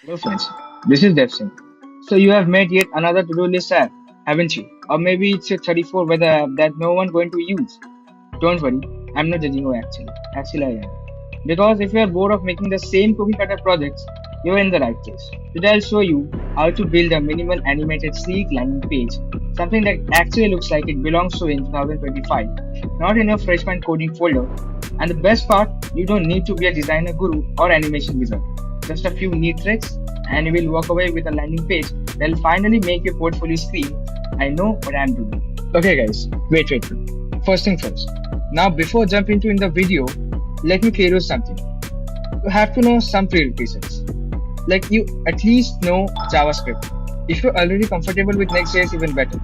Hello friends, this is Devsing. So you have made yet another to-do list app, haven't you? Or maybe it's your 34 weather app that no one going to use. Don't worry, I'm not judging you actually. Actually I am. Because if you are bored of making the same cookie cutter projects, you are in the right place. Today I'll show you how to build a minimal animated sleek landing page, something that actually looks like it belongs to in 2025, not in a freshman coding folder. And the best part, you don't need to be a designer guru or animation wizard. Just a few neat tricks, and you will walk away with a landing page that'll finally make your portfolio scream, I know what I'm doing. Okay guys, wait. First thing first. Now before jumping into in the video, let me clear you something. You have to know some prerequisites. Like you at least know JavaScript. If you're already comfortable with Next.js, even better.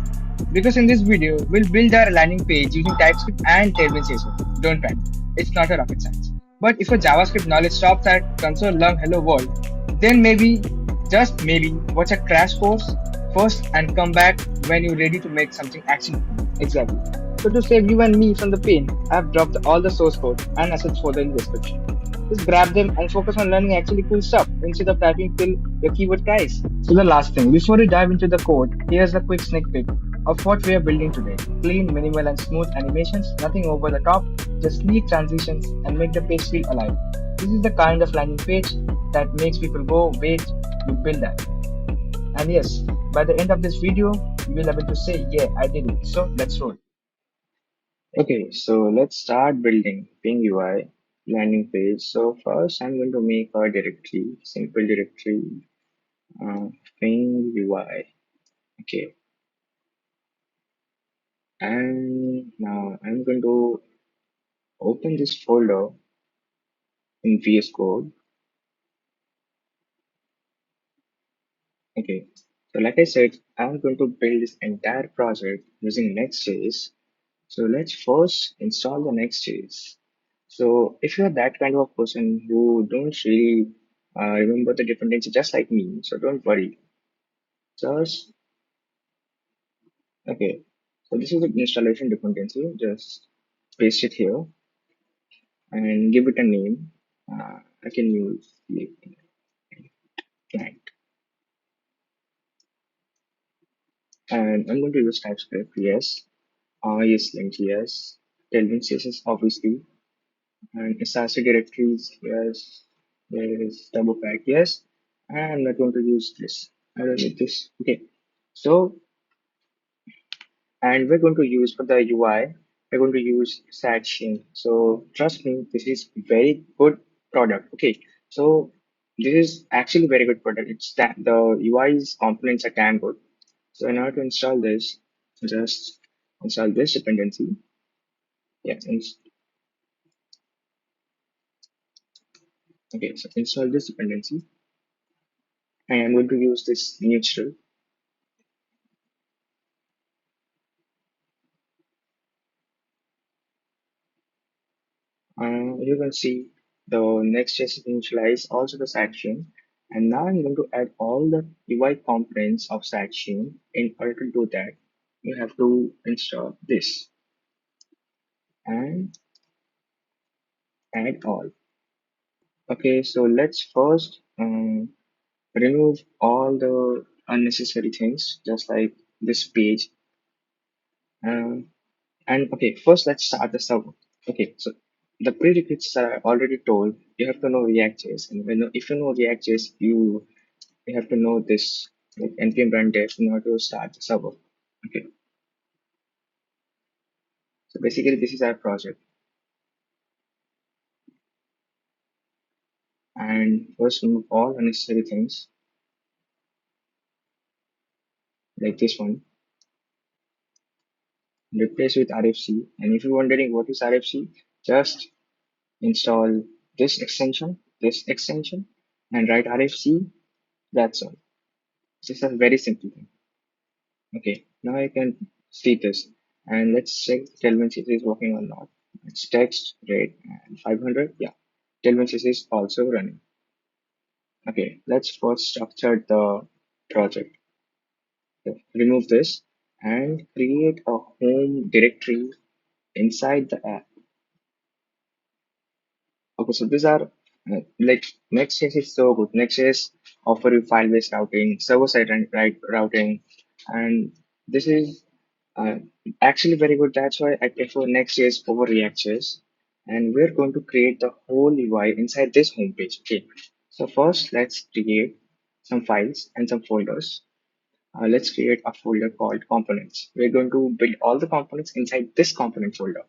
Because in this video, we'll build our landing page using TypeScript and Tailwind CSS. Don't panic. It's not a rocket science. But if your JavaScript knowledge stops at console learn hello world, then maybe, just maybe, watch a crash course first and come back when you're ready to make something actionable. Exactly. So to save you and me from the pain, I've dropped all the source code and assets folder in the description. Just grab them and focus on learning actually cool stuff instead of typing till your keyboard cries. So the last thing, before we dive into the code, here's a quick sneak peek of what we are building today. Clean, minimal and smooth animations, nothing over the top, just neat transitions and make the page feel alive. This is the kind of landing page that makes people go, wait, you build that. And yes, by the end of this video, you will be able to say, yeah, I did it. So let's roll. Okay, so let's start building Ping UI landing page. So first I'm going to make a directory, simple directory, uh, Ping UI. Okay, and now I'm going to open this folder in VS Code. Okay, so like I said, I'm going to build this entire project using Next.js. So let's first install the Next.js. So if you're that kind of a person who don't really remember the dependency just like me, so don't worry. Just okay. So this is the installation dependency. Just paste it here and give it a name. I can use the client, and I'm going to use TypeScript. Yes. Yes, link. Yes. Tailwind CSS obviously, and SRC directories. Yes. There is double pack. Yes. And I'm not going to use this. I don't need this. Okay. So and we're going to use for the UI, we're going to use Satchin. So trust me, this is very good product. Okay, so this is actually very good product. It's that the UI's components are damn good. So in order to install this, just install this dependency. Yeah, okay, so install this dependency, and I'm going to use this neutral. You can see the Next.js initialize also the section. And now I'm going to add all the UI components of section. In order to do that, you have to install this and add all. Okay, so let's first remove all the unnecessary things, just like this page. Um, and okay, first let's start the server. Okay, so the prerequisites are already told. You have to know React.js, and if you know React.js, you have to know this like npm run dev in order to start the server. Okay, so basically this is our project, and first remove all unnecessary things like this one, replace with RFC. And if you're wondering what is RFC, just install this extension, and write RFC. That's all. This is a very simple thing. Okay, now I can see this, and let's check Tailwind CSS is working or not. It's text rate and 500. Yeah, Tailwind CSS is also running. Okay, let's first structure the project. So remove this and create a home directory inside the app. Okay, so these are like Next.js is so good. Next.js offer you file-based routing, server-side routing, and this is uh, actually very good. That's why I prefer Next.js over React.js. And we're going to create the whole UI inside this homepage. Okay. So first, let's create some files and some folders. Let's create a folder called components. We're going to build all the components inside this component folder.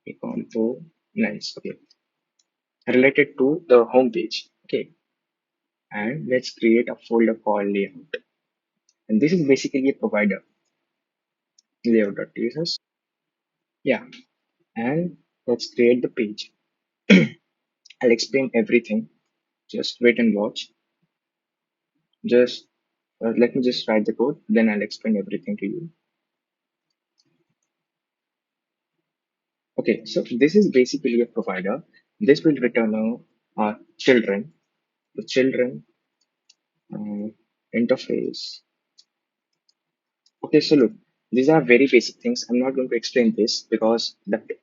Okay, components. Okay, related to the home page. Okay, and let's create a folder called layout. And this is basically a provider layout.ts. Yeah, and let's create the page. I'll explain everything. Just wait and watch. Just let me just write the code, then I'll explain everything to you. Okay, so this is basically a provider. This will return children, the children interface. Okay, so look, these are very basic things. I'm not going to explain this because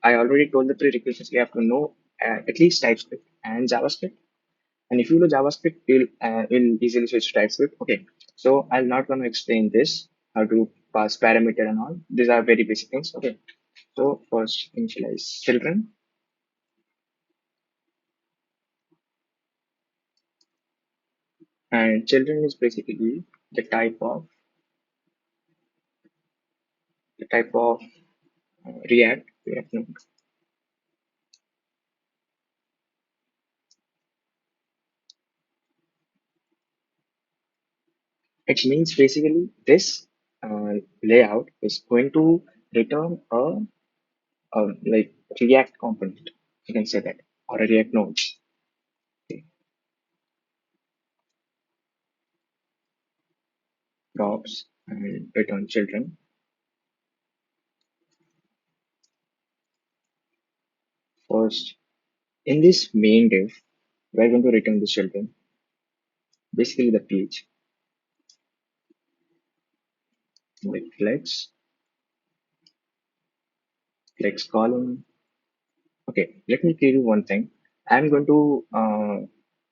I already told the prerequisites. You have to know at least TypeScript and JavaScript. And if you know JavaScript, you'll easily switch to TypeScript. Okay, so I'm not going to explain this, how to pass parameter and all. These are very basic things. Okay, so first initialize children, and children is basically the type of React node. It means basically this layout is going to return a like React component. You can say that, or a React node. Okay. Props and return children. First, in this main div, we're going to return the children, basically the page, like flex column. Okay, let me tell you one thing. I'm going to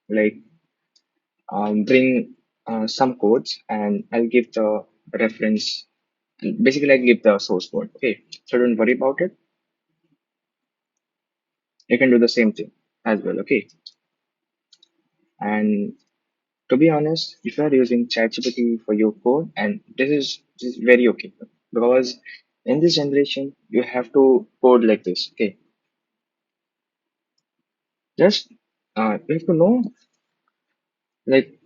like bring some codes and I'll give the reference. Basically, I give the source code. Okay, so don't worry about it. You can do the same thing as well. Okay, and to be honest, if you are using ChatGPT for your code, and this is very okay because in this generation you have to code like this. Okay, just you have to know like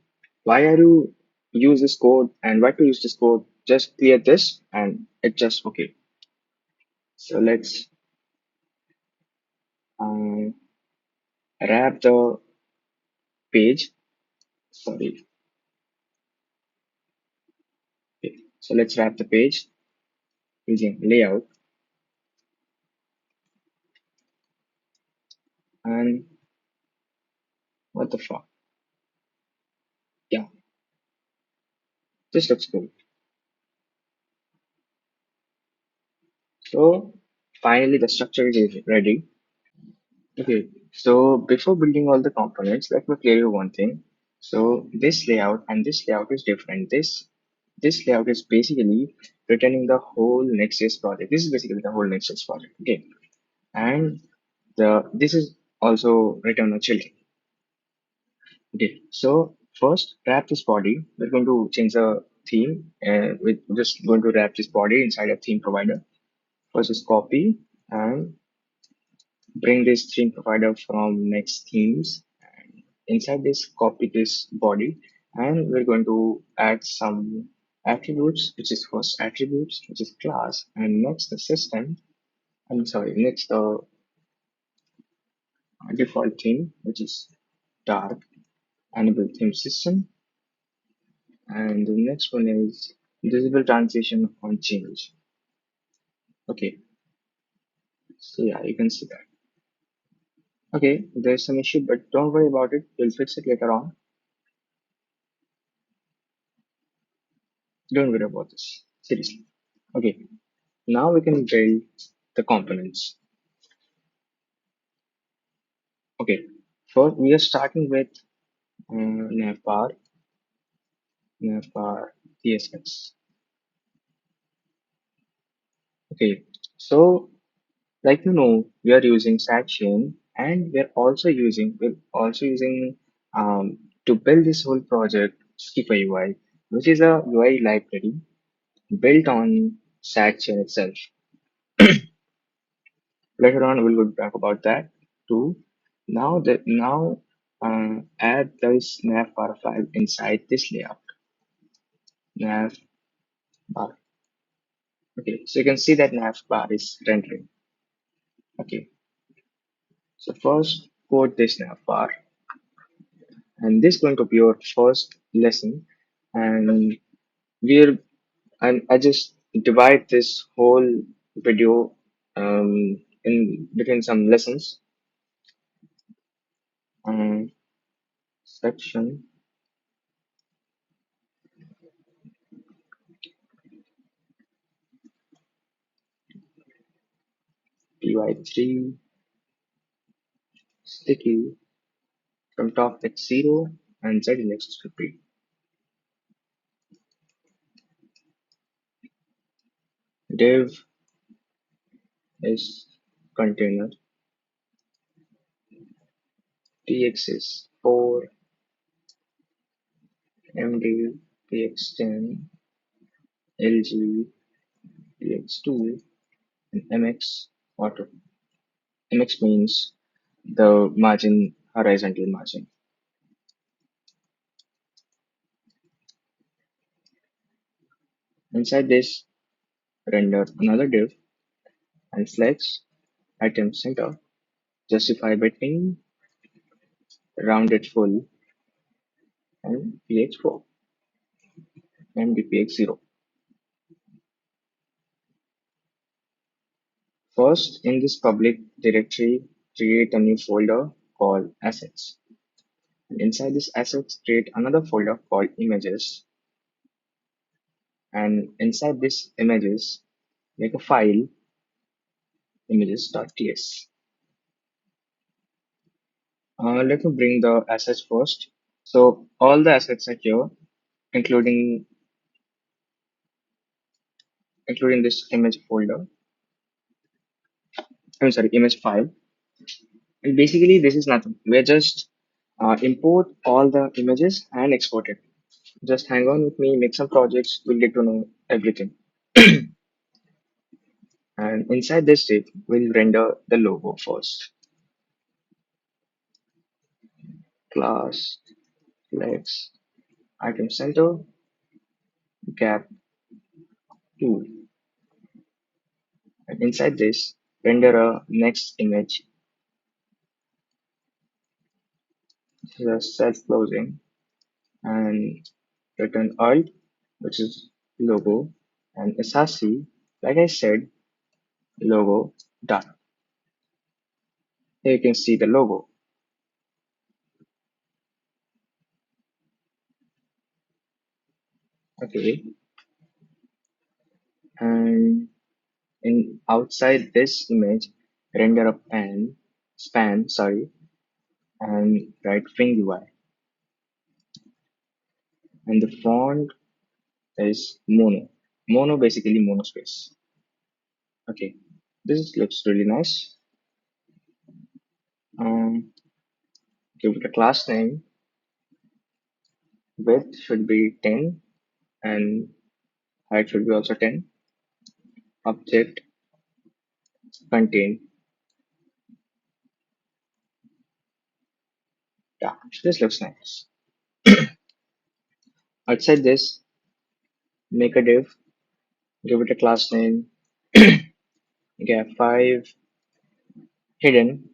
why are you use this code and why to use this code. Just clear this and it's just okay. So let's um, wrap the page. Sorry. Okay. So let's wrap the page using layout and what the fuck. Yeah, this looks good. So finally the structure is ready. Okay, so before building all the components, let me clear you one thing. So this layout and this layout is different. This layout is basically returning the whole Next.js project. This is basically the whole Next.js project. Okay, and the this is also return on children. Okay, so first wrap this body. We're going to change the theme, and we're just going to wrap this body inside a theme provider. First is copy and bring this theme provider from next themes. And inside this, copy this body, and we're going to add some attributes, which is first attributes, which is class, and next the system. I'm sorry, next the default theme, which is dark, enable theme system, and the next one is visible transition on change. Okay, so yeah, you can see that. Okay, there's some issue, but don't worry about it. We'll fix it later on. Don't worry about this. Seriously. Okay, now we can build the components. Okay, first we are starting with navbar, navbar CSS. Okay, so like we are using section and we're also using to build this whole project Skipper UI, which is a UI library built on section itself. Later on, we'll talk about that too. Now add this navbar file inside this layout. Navbar. Okay, so you can see that navbar is rendering. Okay, so first code this navbar, and this is going to be your first lesson. And we're and I just divide this whole video in between some lessons. Um, section py3 sticky from top at 0 and z index should be div is container, tx is 4, md px10, lg px2, and mx auto. Mx means the margin, horizontal margin. Inside this, render another div and flex item center, justify between rounded full and ph4 and dpx0. First, in this public directory, create a new folder called assets. And inside this assets, create another folder called images. And inside this images, make a file images.ts. Let me bring the assets first. So all the assets are here, including this image folder. I'm sorry, image file. And basically, this is nothing. We're just import all the images and export it. Just hang on with me, make some projects, we'll get to know everything. And inside this div, we'll render the logo first. Class, flex, item center, gap tool. And inside this, render a next image. This is a self-closing and return alt, which is logo, and SRC, like I said, logo done. Here you can see the logo. Okay, and in outside this image, render a span, and write Wing UI. And the font is mono. Mono basically monospace. Okay, this looks really nice. Give it a class name. Width should be 10 and height should be also 10. Object contain. Yeah, this looks nice. Outside this, make a div. Give it a class name. Gap5 hidden.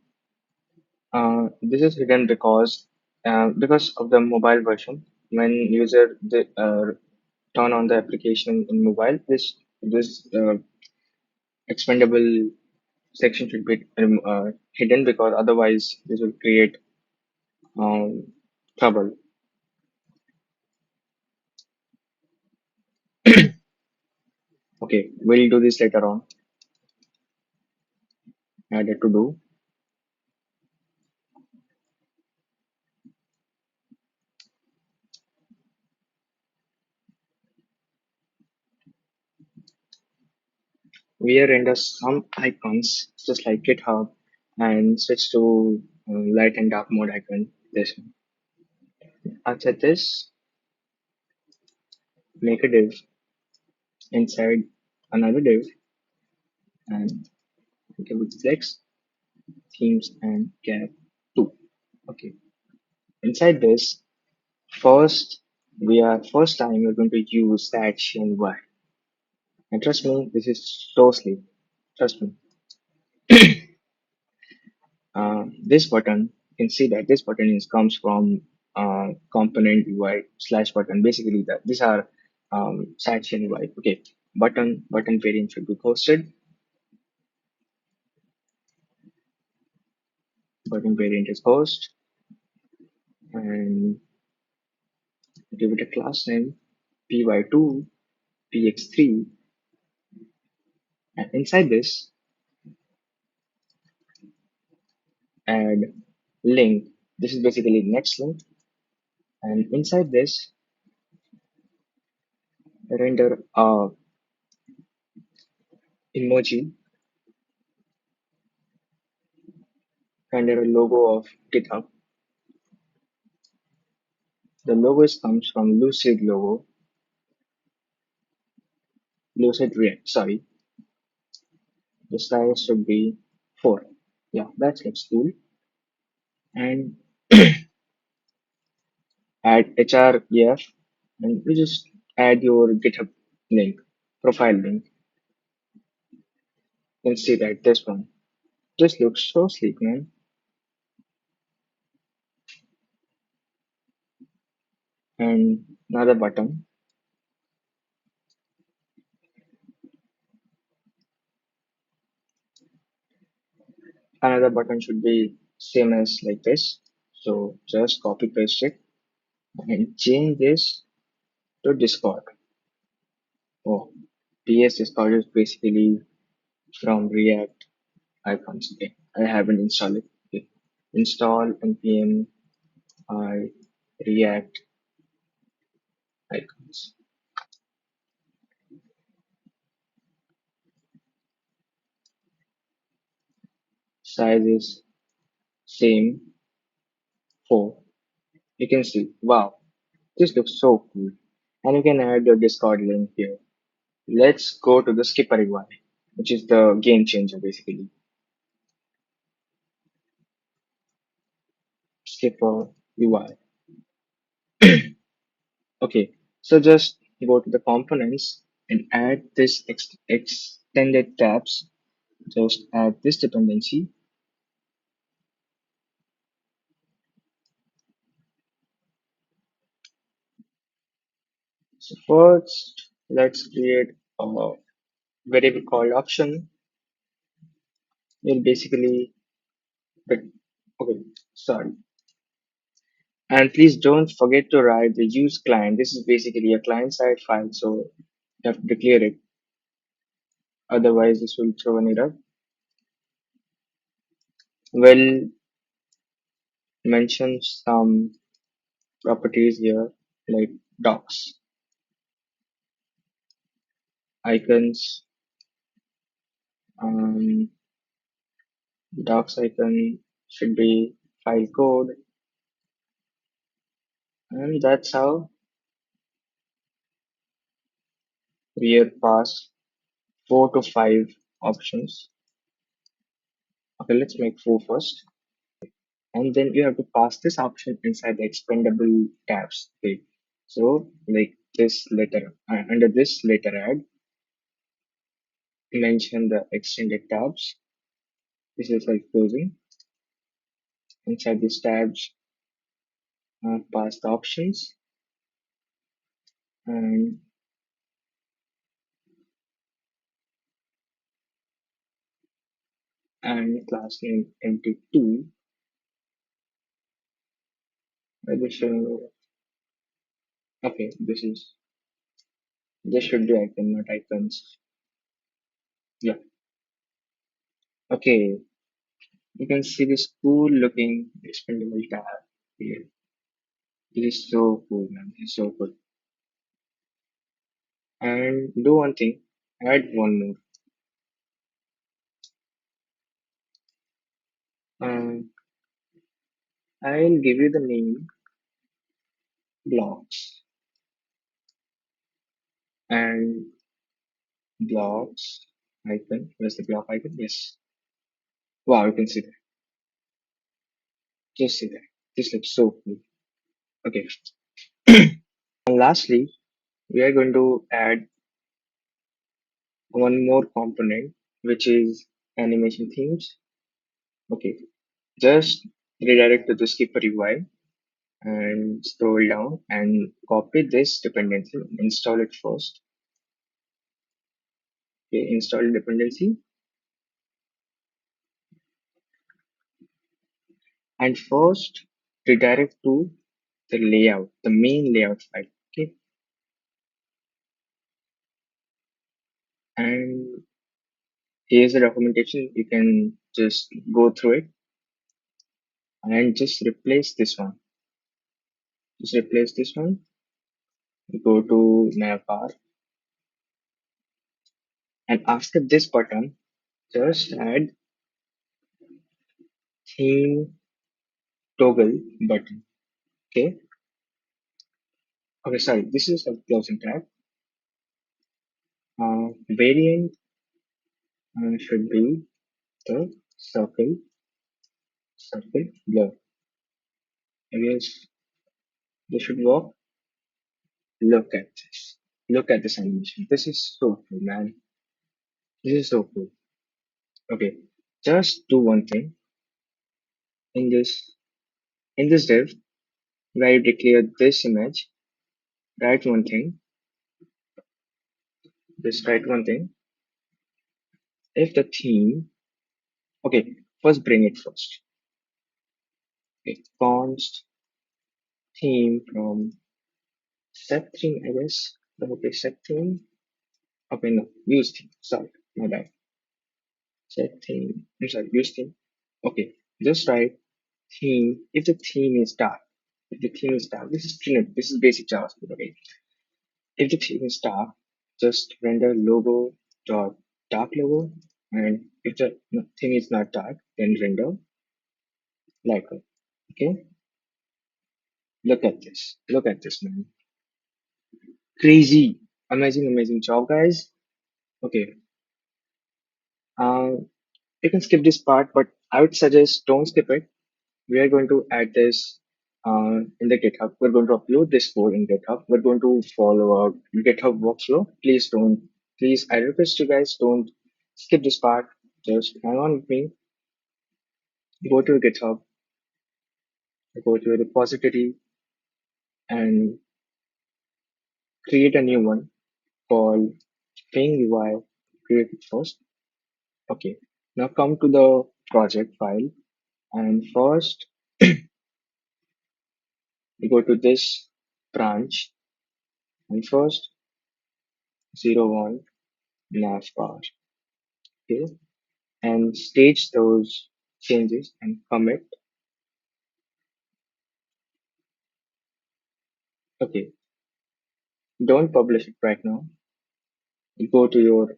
This is hidden because of the mobile version. When turn on the application in mobile, this expendable section should be hidden because otherwise this will create um, trouble. Okay, we'll do this later on. Added to do. we render some icons just like GitHub and switch to light and dark mode icon. This one. After this, make a div inside another div and give it flex, themes, and gap 2. Okay. Inside this, first time we're going to use that chain Y. And trust me, this is so sleek. Trust me. This button, you can see that this button comes from component UI slash button. Basically, these are section UI. Okay, button variant should be posted. Button variant is host, and give it a class name py2 px3, and inside this add link. This is basically next link, and inside this render a emoji, render a logo of GitHub. The logos comes from Lucid logo, Lucid React. Sorry, the size should be 4. Yeah, that looks cool. And add href, and you just add your GitHub link, profile link. You can see that this one. This looks so sleek, man. And another button should be same as like this. So just copy paste it and change this to Discord. Oh, PS Discord is basically from React icons. Okay, I haven't installed it. Okay. Install npm I React icons. Size is same 4. You can see, wow, this looks so cool. And you can add your Discord link here. Let's go to the skipper UI, which is the game changer basically. Skipper UI. Okay, so just go to the components and add this extended tabs. Just add this dependency. So first, let's create a variable called option. Will basically, but okay, sorry. And please don't forget to write the use client. This is basically a client side file, so you have to declare it. Otherwise, this will throw an error. We'll mention some properties here like docs, icons, um, docs icon should be file code, and that's how we are pass 4 to 5 options. Okay, let's make 4 first. And then you have to pass this option inside the expendable tabs. Okay, so like this letter under this letter add, mention the extended tabs. This is like closing. Inside these tabs, pass the options and class name empty2. Addition. Okay, this should be icon, not icons. Yeah. Okay, you can see this cool looking expendable tab here. It is so cool, man. It's so cool. And do one thing, add one more. Um, I'll give you the name blocks and blocks icon. Where's the block icon? Yes. Wow, you can see that. Just see that. This looks so cool. Okay. And lastly, we are going to add one more component, which is animation themes. Okay. Just redirect to the skipper UI and scroll down and copy this dependency. Install it first. Okay. Install dependency and first redirect to the layout, the main layout file. Okay. And here's the documentation. You can just go through it and just replace this one. Just replace this one. Go to navbar and after this button, just add theme toggle button. Okay. Okay. Sorry. This is a closing tab. Variant should be the circle blur. I guess they should work. Look at this. Look at this animation. This is so cool, man. This is so cool. Okay, just do one thing in this div. Where you declare this image, write one thing. Just write one thing. If the theme, okay, first bring it first. Okay, const theme from set theme, I guess. Okay, set theme. Okay, no, use theme. Sorry, my bad. Set theme. I'm sorry, use theme. Okay, just write theme. If the theme is dark, if the theme is dark, this is Trinity. This is basic JavaScript. Okay, if the theme is dark, just render logo dot dark logo, and if the theme is not dark, then render light color. Okay, look at this. Look at this, man. Crazy, amazing, amazing job, guys. Okay, uh, you can skip this part, but I would suggest don't skip it. We are going to add this in the GitHub. We're going to upload this code in GitHub. We're going to follow our GitHub workflow. Please, I request you guys don't skip this part. Just hang on with me. Go to GitHub, go to a repository and create a new one called Ping UI. Create it first. Okay. Now come to the project file and first you go to this branch and first 01 navbar. Okay, and stage those changes and commit. Okay, don't publish it right now. Go to your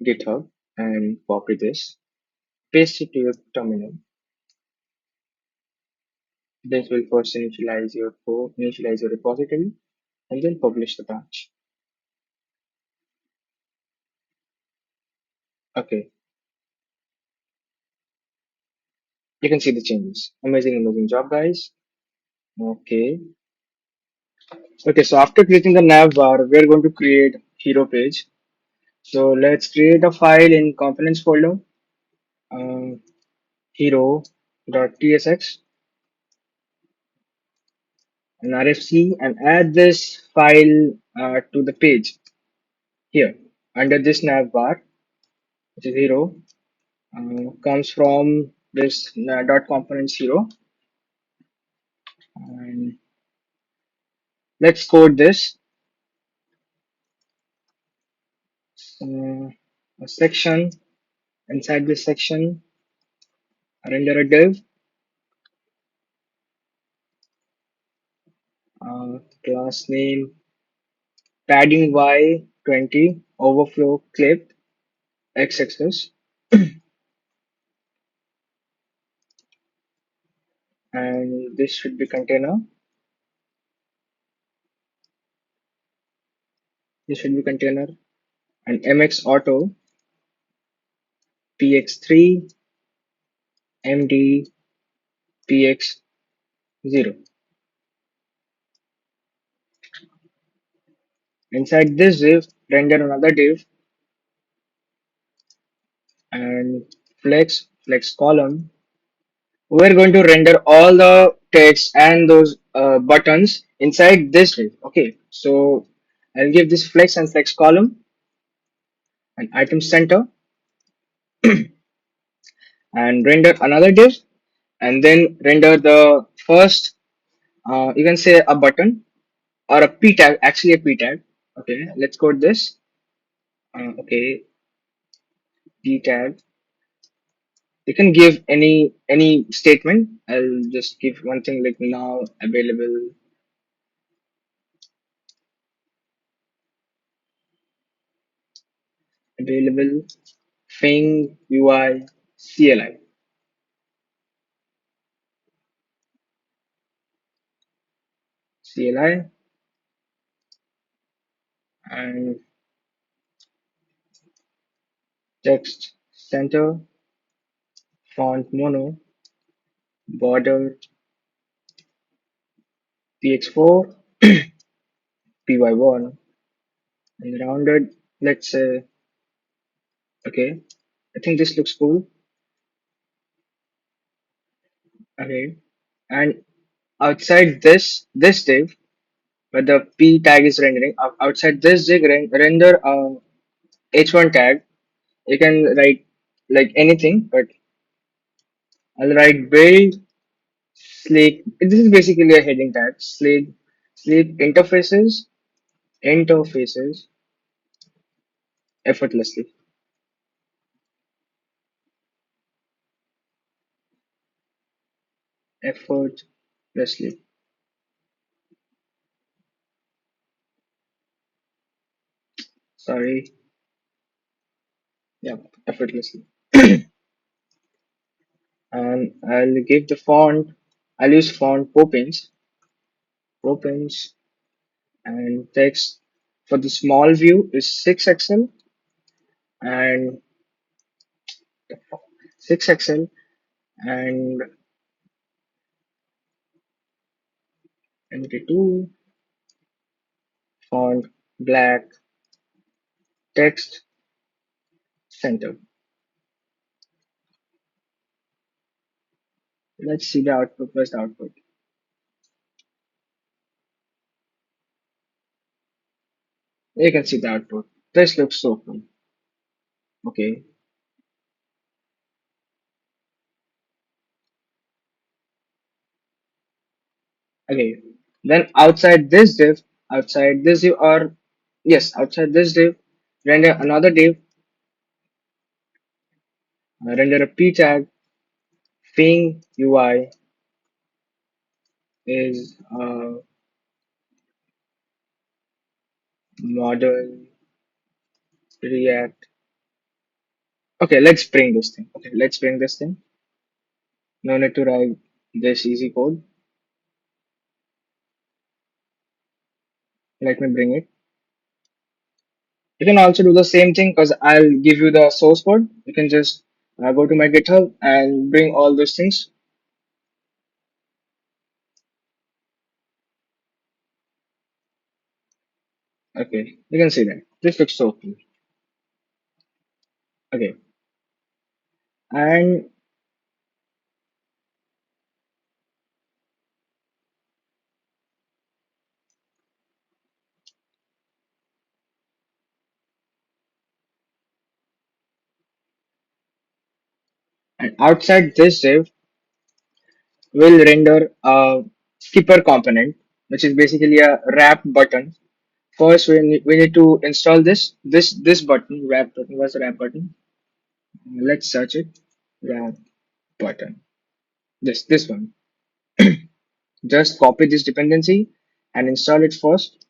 GitHub and copy this, paste it to your terminal. This will first initialize your code, initialize your repository, and then publish the branch. Okay, you can see the changes. Amazing, amazing job, guys. Okay, okay. So after clicking the nav bar, we are going to create hero page. So let's create a file in components folder. Uh, hero.tsx an RFC and add this file to the page here under this nav bar, which is hero, comes from this dot components hero. And let's code this uh, a section. Inside this section, render a div, class name padding y20 overflow clip x axis. and this should be container. This should be container and mx auto px3 md px0. Inside this div, render another div and flex column. We're going to render all the text and those buttons inside this div. Okay, so I'll give this flex and flex column an item center and render another div and then render the first, you can say a button or a p tag, actually a p tag. Okay, let's code this. Okay, p tag. You can give any statement. I'll just give one thing like now available thing UI CLI and text center font mono border px4 py1 and rounded. Let's say okay. I think this looks cool. Okay, and outside this div where the p tag is rendering, outside this div render h1 tag. You can write like anything, but I'll write build sleek. This is basically a heading tag. Sleek interfaces effortlessly. Effortlessly. Sorry. Yeah, effortlessly. And I'll give the font. I'll use font Popins, and text for the small view is 6XL and 6XL and MT2 font black text center. Let's see the output, first output. You can see the output. This looks so cool. Okay. Okay. Then outside this div or yes, outside this div, render another div, render a p tag, thing UI is modern React. Okay, let's bring this thing. Okay, let's bring this thing. No need to write this easy code. Let me bring it. You can also do the same thing because I'll give you the source code. You can just go to my GitHub and bring all those things. Okay, you can see that. This looks so cool. Okay, and outside this div, we'll render a skipper component, which is basically a wrap button. First, we need to install this button, wrap button. What's the wrap button? Let's search it. Wrap button. This one. Just copy this dependency and install it first.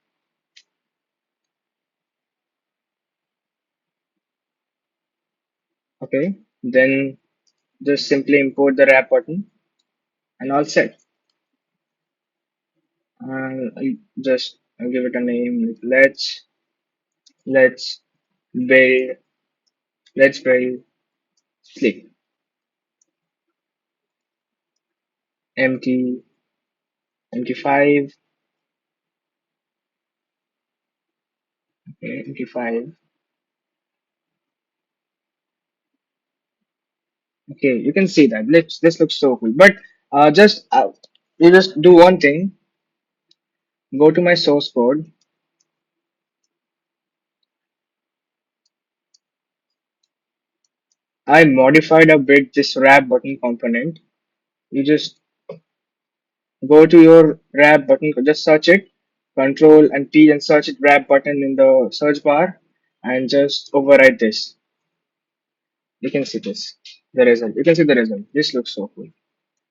Okay. Then just simply import the wrap button. and all set. I'll give it a name. Let's build let's build sleep. Empty empty five. Okay, empty five. Okay, you can see that. This looks so cool. But just you just do one thing. Go to my source code. I modified a bit this wrap button component. You just go to your wrap button, just search it, Control and T and search it wrap button in the search bar, and just override this. You can see this, the result. You can see the result. This looks so cool.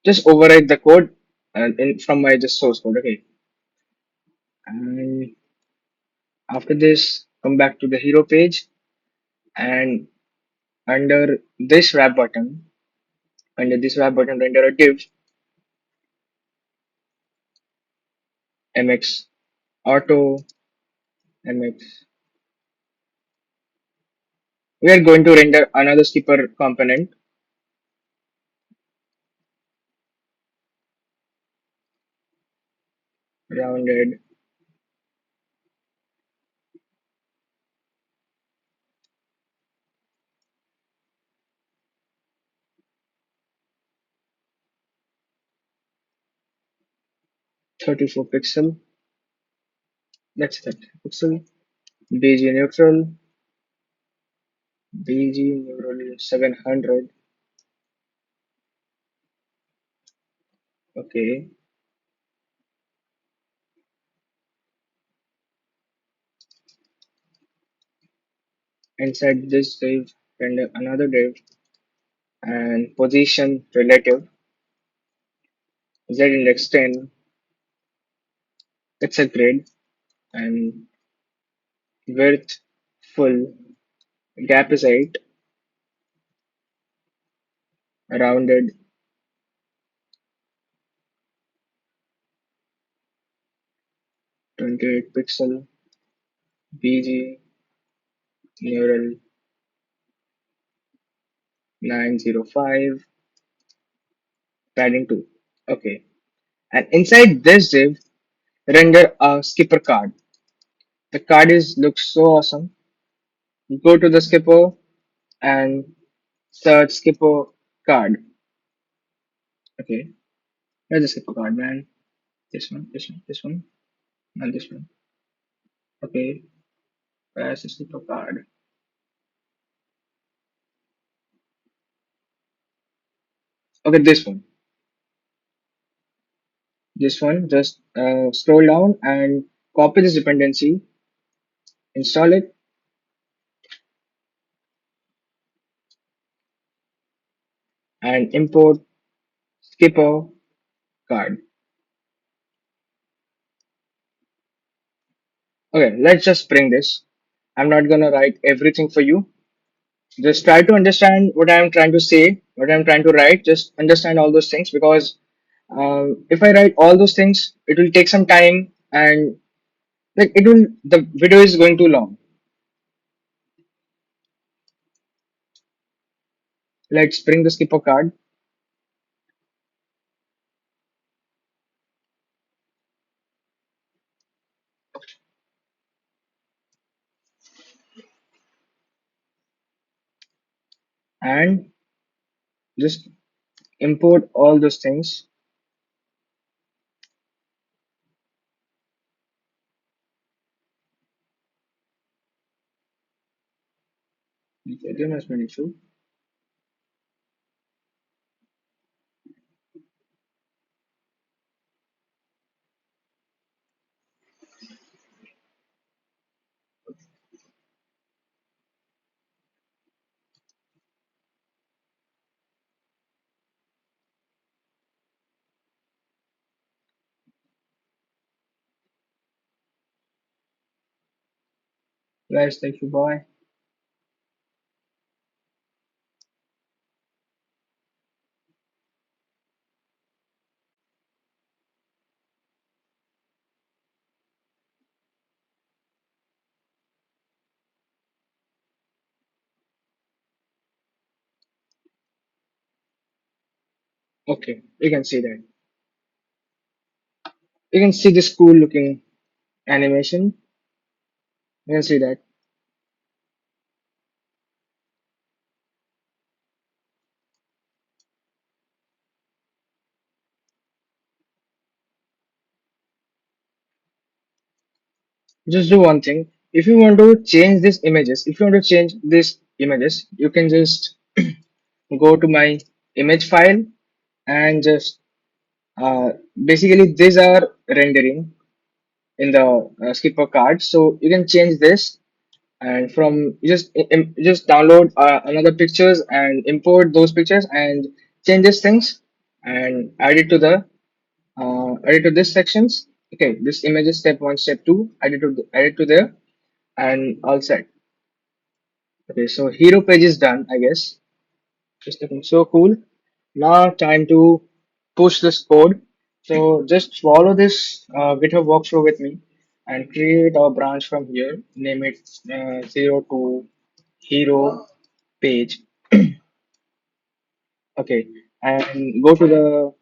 Just override the code and from my just source code. Okay, and after this, come back to the hero page and under this wrap button, render a div mx auto mx. We are going to render another skipper component rounded 34 pixel. That's 30 pixel. BG neutral. BG neutral 700. Okay. Inside this div, render another div and position relative. Z index 10. It's a grid and width full. Gap is 8. Rounded 28 pixel. BG neural 905. Padding 2. Okay. And inside this div, render a skipper card. The card is looks so awesome. You go to the skipper and search skipper card. Okay, where's the skipper card, man? This one, and this one. Okay, where's the skipper card? Okay, this one. This one. Just scroll down and copy this dependency, install it, and import skipper card. Okay, let's just bring this. I'm not gonna write everything for you. Just try to understand what I'm trying to say, what I'm trying to write. Just understand all those things because if I write all those things, it will take some time and like it will the video is going too long. Let's bring the skipper card and just import all those things. Okay, there must be an issue. Guys, thank you. Bye. Okay, you can see that. You can see this cool looking animation. You can see that. Just do one thing. If you want to change these images, if you want to change these images, you can just go to my image file and just basically these are rendering in the skipper card. So you can change this and from just download another pictures and import those pictures and change these things and add it to this sections. Okay, this image is step one, step two. Add it to there and all set. Okay, so hero page is done, I guess. Just looking so cool. Now time to push this code. So just follow this GitHub workflow with me and create a branch from here. Name it 02 hero page. Okay, and go to the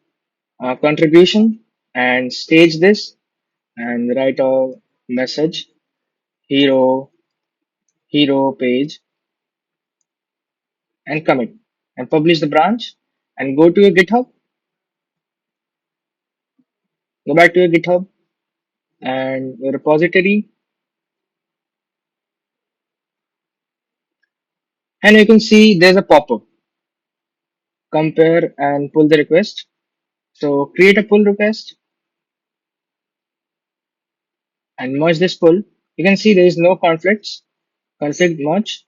contribution and stage this and write a message hero hero page and commit and publish the branch and go to your GitHub. Go back to your GitHub and your repository, and you can see there's a pop-up. Compare and pull the request. So create a pull request and merge this pull. You can see there is no conflicts. Conflict merge.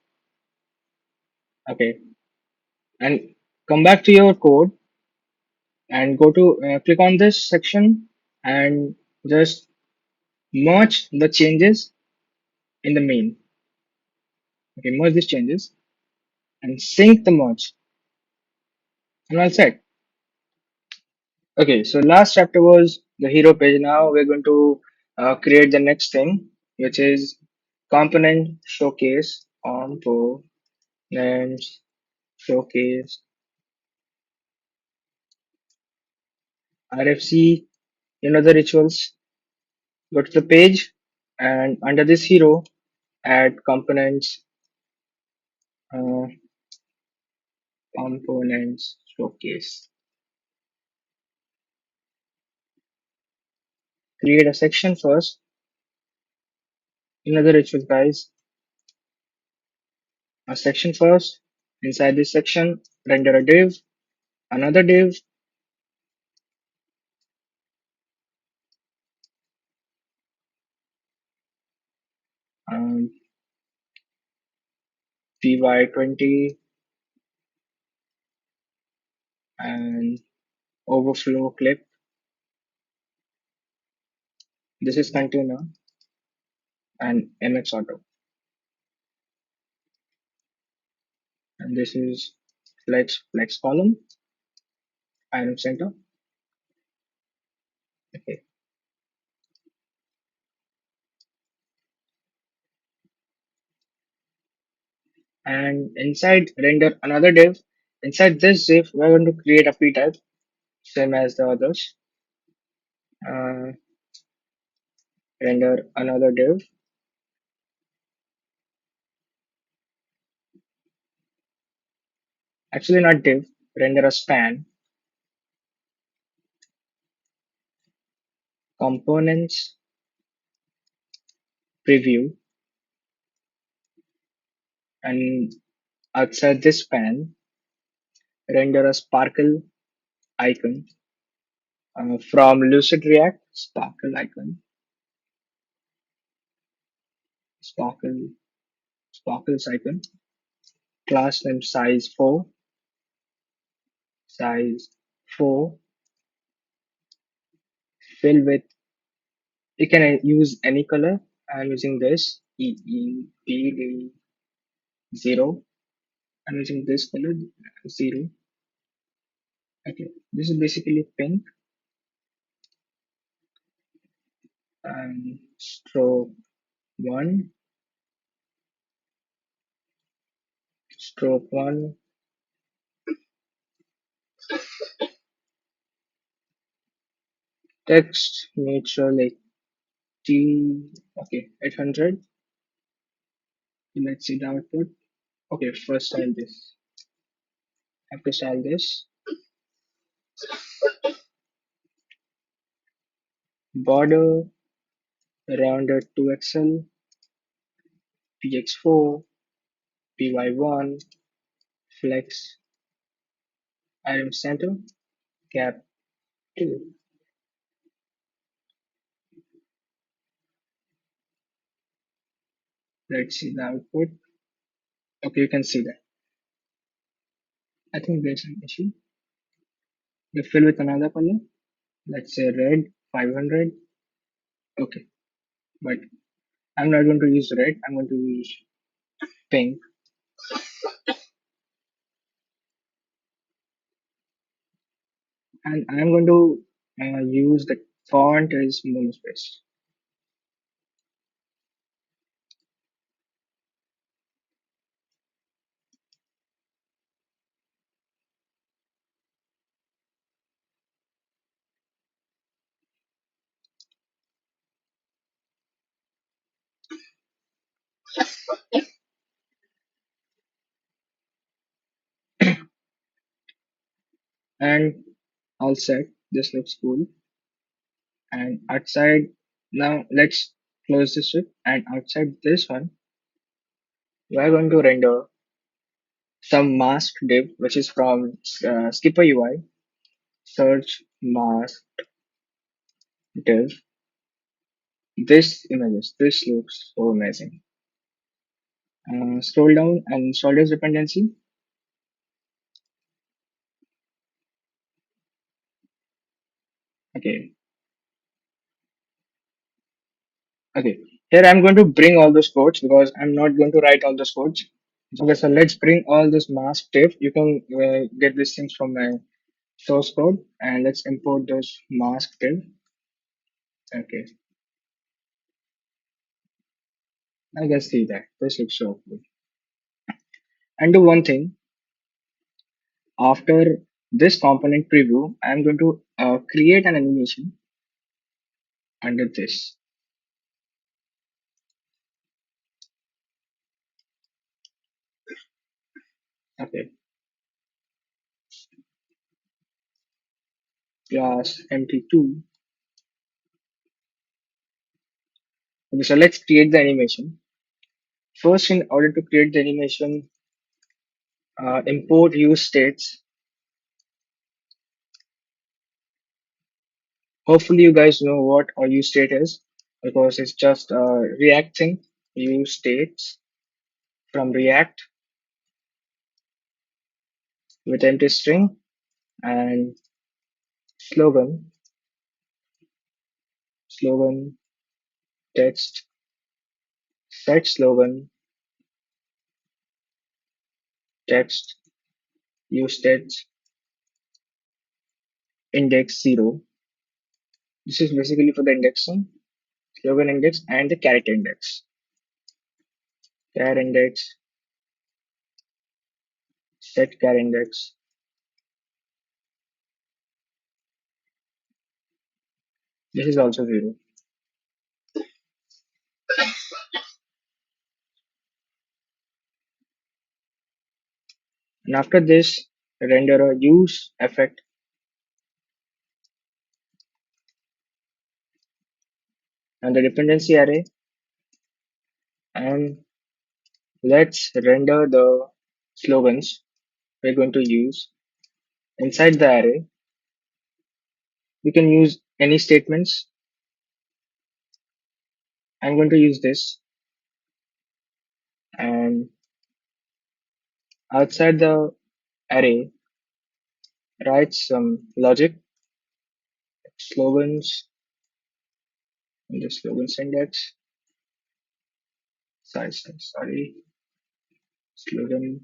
Okay, and come back to your code and go to click on this section and just merge the changes in the main. Okay, merge these changes and sync the merge and all set. Okay, so last chapter was the hero page. Now we're going to create the next thing, which is component showcase components showcase RFC. You know the rituals. Go to the page and under this hero, add components, uh, components showcase. Create a section first. You know the rituals, guys. A section first. Inside this section, render a div, another div, um, py20 and overflow clip. This is container and mx auto, and this is flex column item center. Okay, and inside render another div. Inside this div, we're going to create a p type, same as the others. Uh, Render another div. Actually, not div. Render a span components preview, and outside this span, render a sparkle icon from Lucid React. Sparkle icon, sparkle, sparkles icon. Class name size 4, fill with, you can use any color. I'm using this EEPD0. I'm using this color 0. Okay, this is basically pink and stroke 1, stroke 1, Text neutral like T. Okay, 800. Let's see the output. Okay, first style this. Have to style this. Border rounded to XL, PX4, PY1, flex, item center, cap 2. Let's see the output. Okay, you can see that. I think there's an issue. You fill with another color. Let's say red, 500. Okay, but I'm not going to use red. I'm going to use pink. And I'm going to use the font as monospace. And all set. This looks cool. And outside, now let's close this strip. And outside this one, we're going to render some mask div, which is from Skipper UI. Search mask div. This images. This looks so amazing. Scroll down and install this dependency. Okay. Okay. Here I'm going to bring all those codes because I'm not going to write all those codes. Okay, so let's bring all this mask div. You can get these things from my source code and let's import this mask div. Okay, I can see that. This looks so cool. And do one thing, after this component preview, I'm going to create an animation under this. Okay, class empty2. Okay, so let's create the animation. First, in order to create the animation, import use states. Hopefully, you guys know what a use state is because it's just React thing. Use states from React with empty string and slogan, slogan text, set slogan, text, use text, index 0. This is basically for the indexing, slogan index and the character index. Char index, set char index. This is also 0. And after this, render a use effect and the dependency array, and let's render the slogans we're going to use inside the array. We can use any statements. I'm going to use this, and outside the array, write some logic, slogans in the slogans index. Sorry, slogan.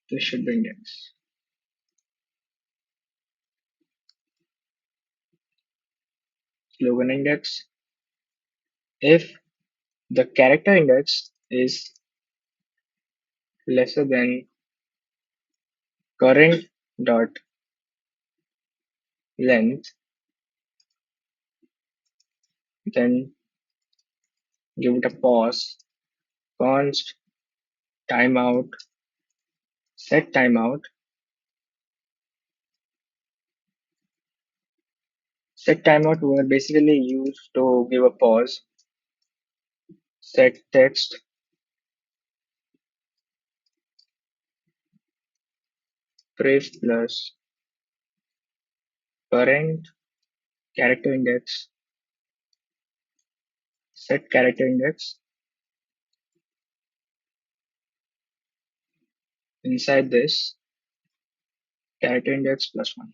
This should be index. Slogan index. If the character index is lesser than current dot length, then give it a pause, const timeout, set timeout. Set timeout were basically used to give a pause. Set text, pref plus current character index, set character index. Inside this, character index plus one.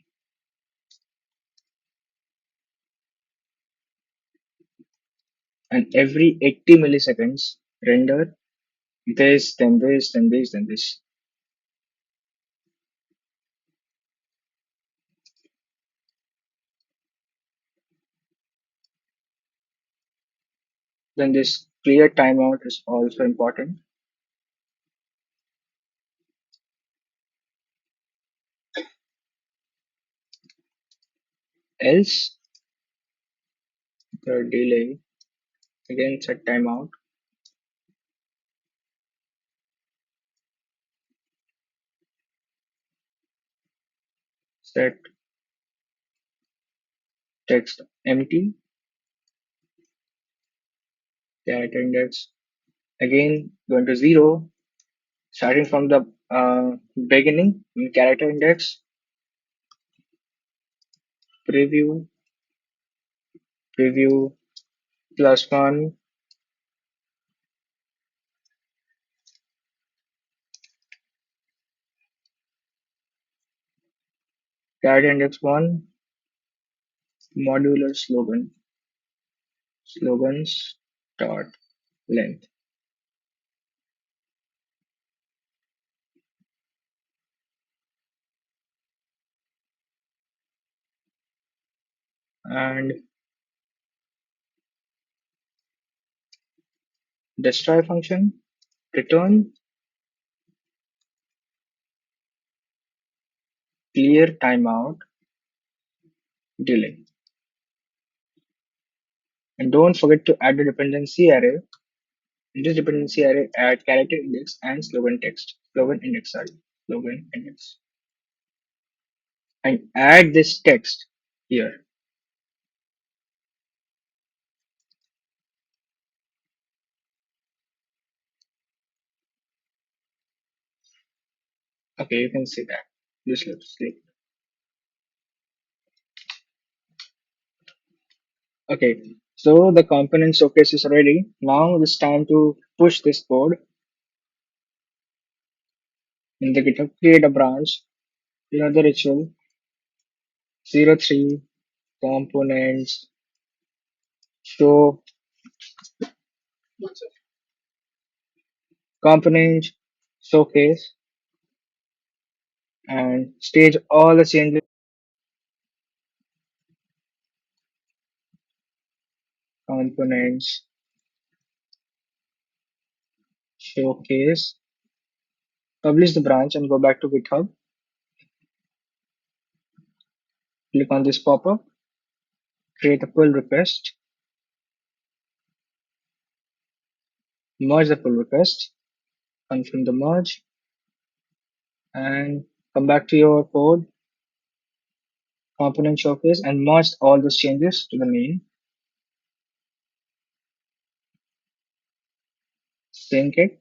And every 80 milliseconds, render this, then this, then this, then this. Then this clear timeout is also important. Else, the delay, again set timeout, set text empty, character index, again going to zero, starting from the beginning in character index, preview, preview plus one, character index one, modular slogan, slogans dot length. And destroy function, return clear timeout delay. And don't forget to add the dependency array. In this dependency array, add character index and slogan text, slogan index, sorry, slogan index. And add this text here. Okay, you can see that. This looks like. Okay, so the component showcase is ready. Now it's time to push this code in the GitHub. Create a branch. You know the ritual. 03 components show component showcase and stage all the changes. Components showcase. Publish the branch and go back to GitHub. Click on this pop-up. Create a pull request. Merge the pull request. Confirm the merge and come back to your code component showcase and merge all those changes to the main. Sync it.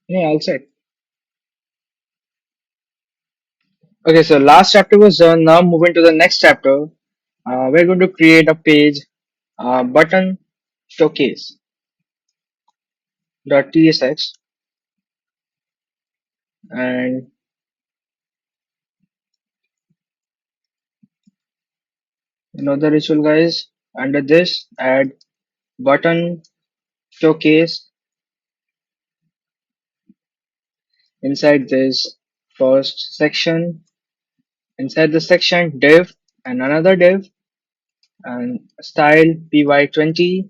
Yeah, all set. Okay, so last chapter was done. Now moving to the next chapter. We're going to create a page button showcase .tsx and you know the ritual guys. Under this, add button showcase. Inside this first section, inside the section div and another div and style py20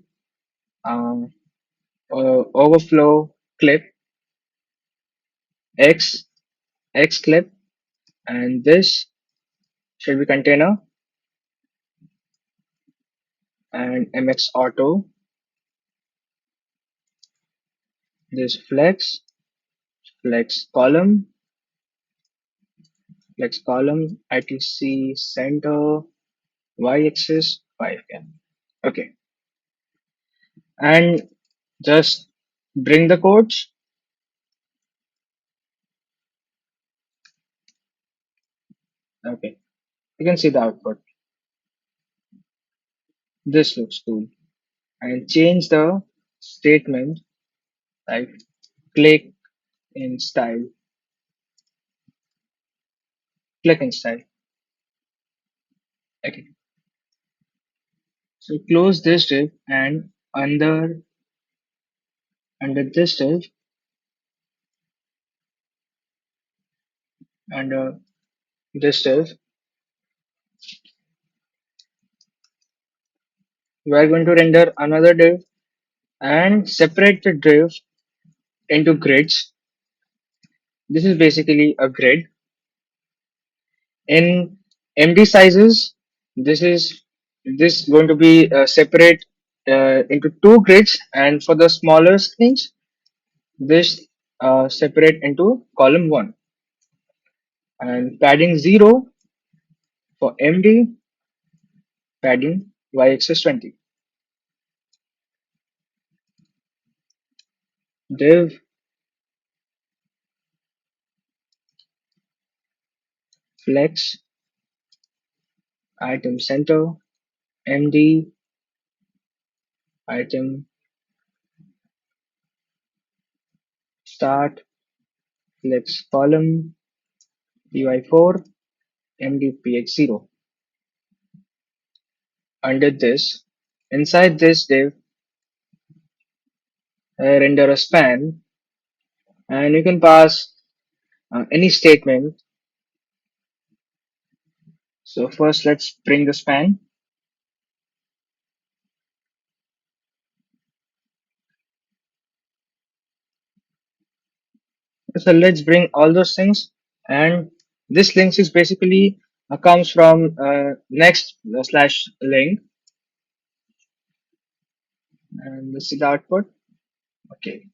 um, overflow clip x clip and this should be container and MX Auto, this flex column, ITC center, Y axis 5 can. Okay, and just bring the codes. Okay, you can see the output. This looks cool. And change the statement like click in style, click in style. Okay, so close this div and under this div, under this div, we are going to render another div and separate the div into grids. This is basically a grid. In MD sizes, this going to be separate into two grids, and for the smaller things, this separate into column one. And padding 0 for MD, padding y-axis 20. Div flex item center, MD item start, flex column py4, MD px0. Under this, inside this div, render a span, and you can pass any statement. So first, let's bring the span. So let's bring all those things, and this links is basically comes from next slash link, and this is the output. Okay,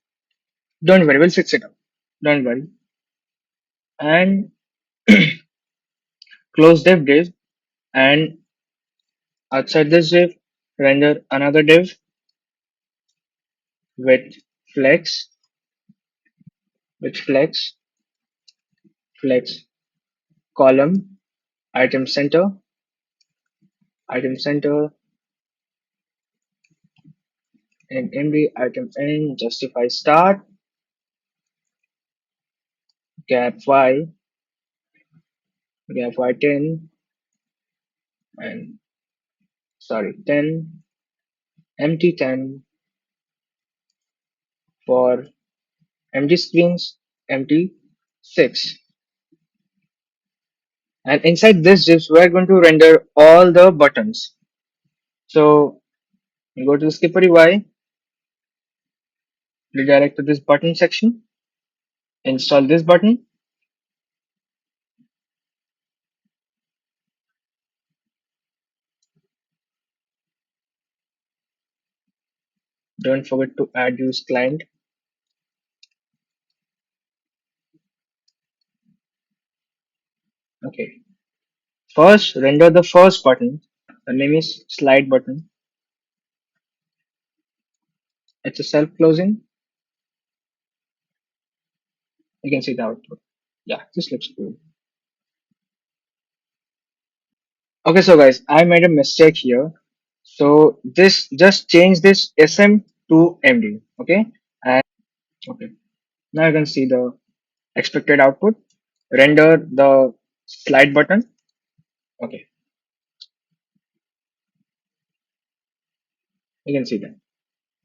don't worry, we'll fix it up. Don't worry, and close div, and outside this div, render another div with flex, with flex column, item center, and MD item n, justify start, gap y, gap y10, and sorry 10, empty 10 for empty screens, empty 6. And inside this div, we're going to render all the buttons. So go to the skipper UI, redirect to this button section, install this button. Don't forget to add use client. Okay. First, render the first button. The name is slide button. It's a self-closing. You can see the output. Yeah, this looks cool. Okay, so guys, I made a mistake here. So this just change this SM to MD. Okay, and okay, now you can see the expected output. Render the slide button. Okay, you can see that.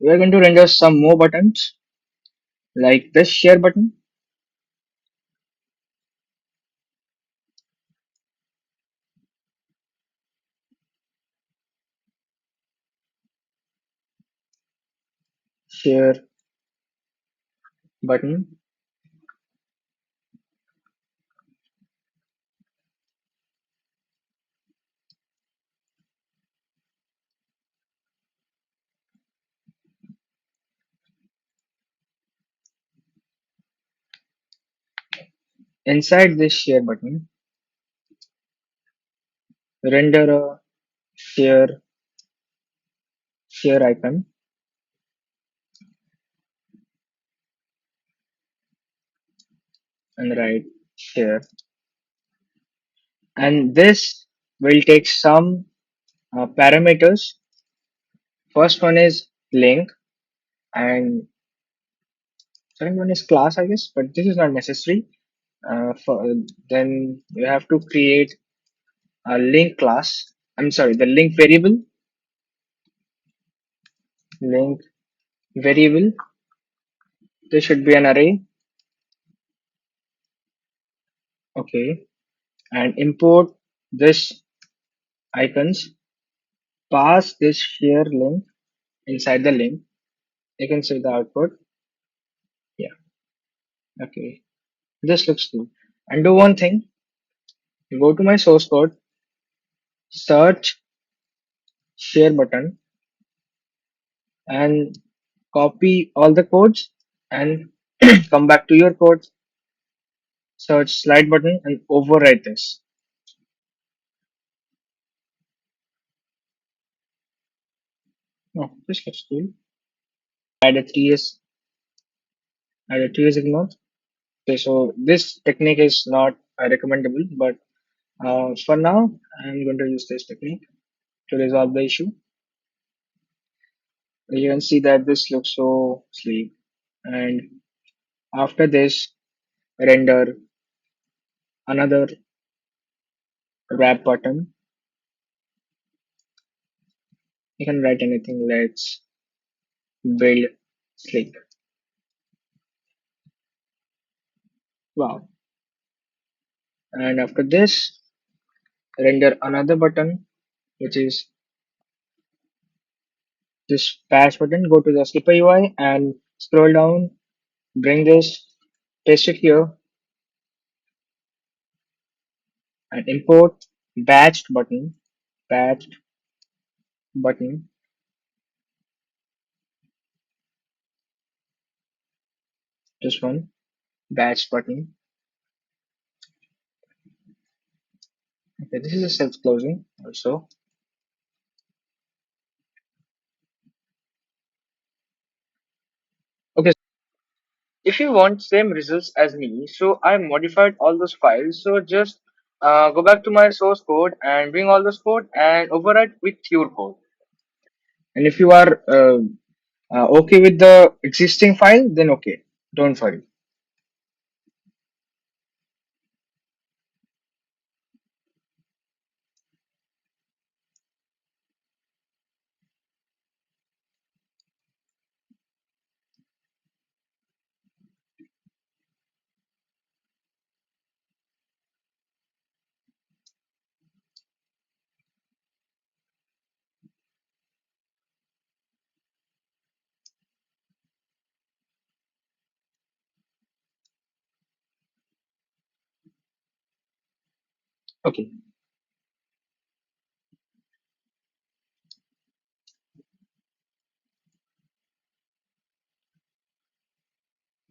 We are going to render some more buttons like this share button, share button, Inside this share button, render a share icon and write share. And this will take some parameters. First one is link, and second one is class, I guess, but this is not necessary. Then you have to create a link class. I'm sorry, the link variable, link variable. This should be an array. Okay, and import this icons. Pass this share link inside the link. You can see the output. Yeah. Okay. This looks good. And do one thing. Go to my source code, search share button, and copy all the codes and come back to your code, search slide button and overwrite this. Oh, this looks cool. Add a 3s, add a 3s ignore. Okay, so this technique is not recommendable, but for now, I'm going to use this technique to resolve the issue. You can see that this looks so sleek. And after this, render another wrap button. You can write anything. Let's build sleek. Wow. And after this, render another button, which is this patch button. Go to the skipper UI and scroll down, bring this, paste it here, and import batched button, this one, batched button. Okay, this is a self-closing also. Okay, if you want same results as me, so I modified all those files. So just go back to my source code and bring all those code and overwrite with your code. And if you are okay with the existing file, then okay, don't worry. Okay.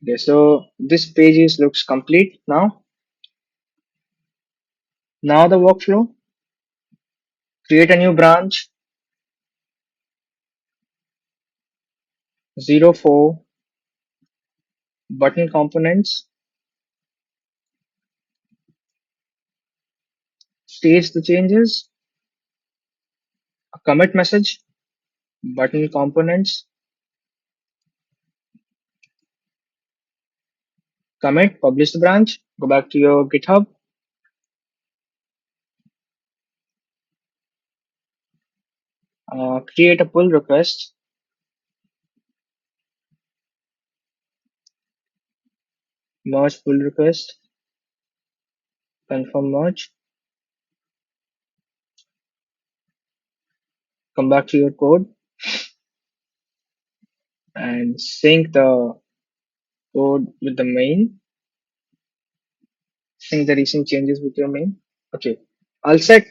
Okay, so this page is looks complete now. Now the workflow, create a new branch, 04 button components, stage the changes, a commit message, button components, commit, publish the branch, go back to your GitHub, create a pull request, merge pull request, confirm merge, come back to your code and sync the code with the main, sync the recent changes with your main. Okay, all set.